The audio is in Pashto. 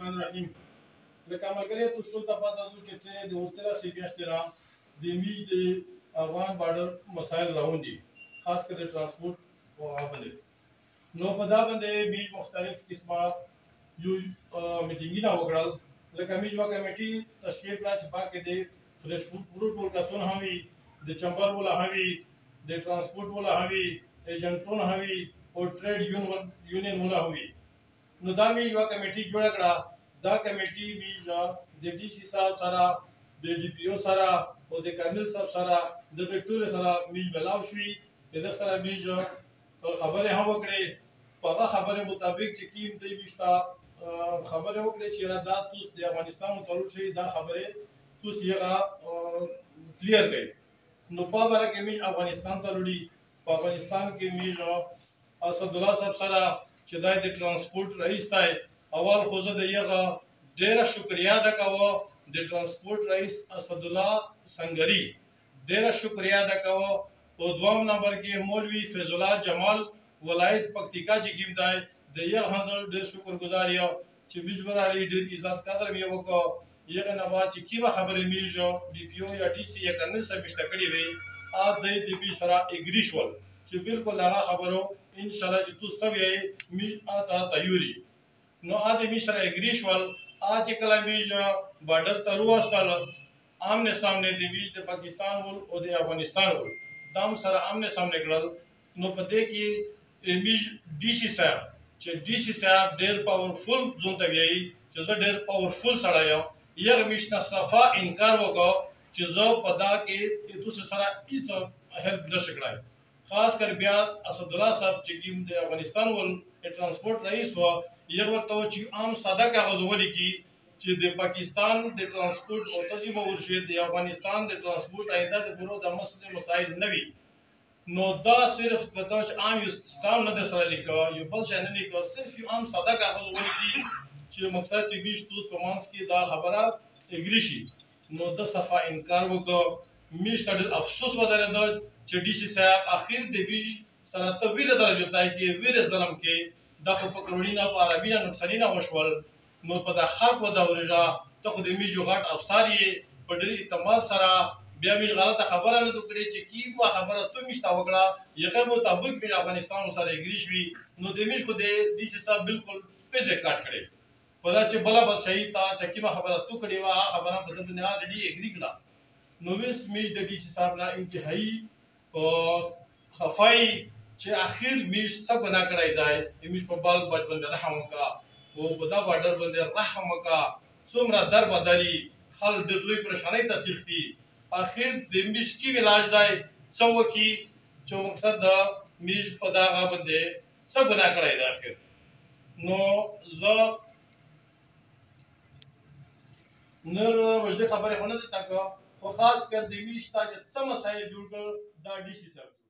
الرحمن الرحیم لکه ملګری تاسو ټول ته پته ده چې د ورتله سي میاشتې نه د میج د افغان بارډر مسایل روان دي خاص کر د ترانسپورټ په باندې نو په دا باندې میج مختلف قسمه یو میټینګونه وکړل لکه میج وا کمیټي تشکیل کړه چې پاکه د فرش فروټ ټول کسون هم وي د چمبر ولا هم وي د ترانسپورټ ولا هم وي ایجنټون هم وي او ټریډ یونین ولا هم وي نو دا میج وا کمیټي جوړ کړه دا کمیټي میج د ډي سي صاحب سره د ډي پی او سره او د کرنل صاحب سره د ټول سره میج بلاو شوي د سره میج خبره هم وکړي په هغه خبره مطابق چې کیم دی وشتا خبره وکړي چې دا تاسو د افغانستان متعلق شي دا خبره تاسو یې کلیر کړئ نو په باره کې میج افغانستان ته وړي په افغانستان کې میج اسد الله صاحب سره چې دا د ترانسپورټ رئیس دی اول خو زه د یغه ډیره شکریا ده کوم د ترانسپورټ رئیس اسد الله سنگری ډیره شکریا ده کوم په دوام نمبر کې مولوی فیض الله جمال ولایت پکتیکا چې کیم دی د یغه هزار ډیر شکرګزار یم چې مجبور علی ډیر عزت قدر مې وکړ یغه نه با چې کیمه خبرې میجو ډي پی او یا ډي سي یا کرنل سره مشتکړي وي ا د دې بي سره اګریشول چې بالکل هغه خبرو ان شاء الله چې تاسو یې می اتا تیوري نو ا دې می سره اګریشول اج کله میج بارډر ته وروستل آمنے سامنے د میج د پاکستان او د افغانستان دام سره آمنے سامنے کړل نو پته کې میج ډي سي صاحب چې ډي سي صاحب ډېر پاورفل ځون ته وی چې زه ډېر پاورفل سره یم یغه میشنه صفا انکار وکړ چې زه پدا کې تاسو سره هیڅ هیلپ نشکړای خاص کر بیا اسد الله صاحب چې کوم د افغانستان ول ترانسپورټ رئیس و یغه ورته چې عام ساده کاغذ ولیکي چې د پاکستان د ترانسپورټ او تجربه ورشي د افغانستان د ترانسپورټ آینده د پرو د مسایل نوي نو دا صرف پته چې عام یو ستام نه د سره لیکو یو بل څه نه لیکو صرف یو عام ساده کاغذ ولیکي چې مقصد چې بیش توس په مانس کې دا خبره اګری شي نو د صفه انکار وکړ میشته ډېر افسوس ودرېد چې ډي سي صاحب اخر د بیش سره طویل درجه تای کې ویر ظلم کې د خو پکروډینا په عربینا نقصانینا وشول نو په د خلق و د ورجا ته خو د میجو غټ افسر یې په ډېر اعتماد سره بیا می غلطه خبره نه وکړي چې کی وا خبره ته مشتا وکړه یغه مطابق می افغانستان سره اګری شوی نو د میج خو د ډي سي صاحب بالکل پیځه کاټ کړي په دا چې بلا بد شي تا چې کی خبره تو کړي وا خبره په دنیا ډي اګری کړه نو وس میج د ډي سي صاحب نه انتهایی خفای چې اخر میش څه ګناه کړی دی میش په بال بچ باندې رحم وکا او په دا بارډر باندې رحم وکا څومره در بدري خل د لوی پریشانی تسختی اخر د میش کی علاج دی څو کی چې مقصد د میش په دا باندې څه ګناه کړی دی اخر نو زه نور وجدي خبره خونه ته تاکو خو خاص کر د میش تا چې څه مسایل جوړ کړ دا ډي سي صاحب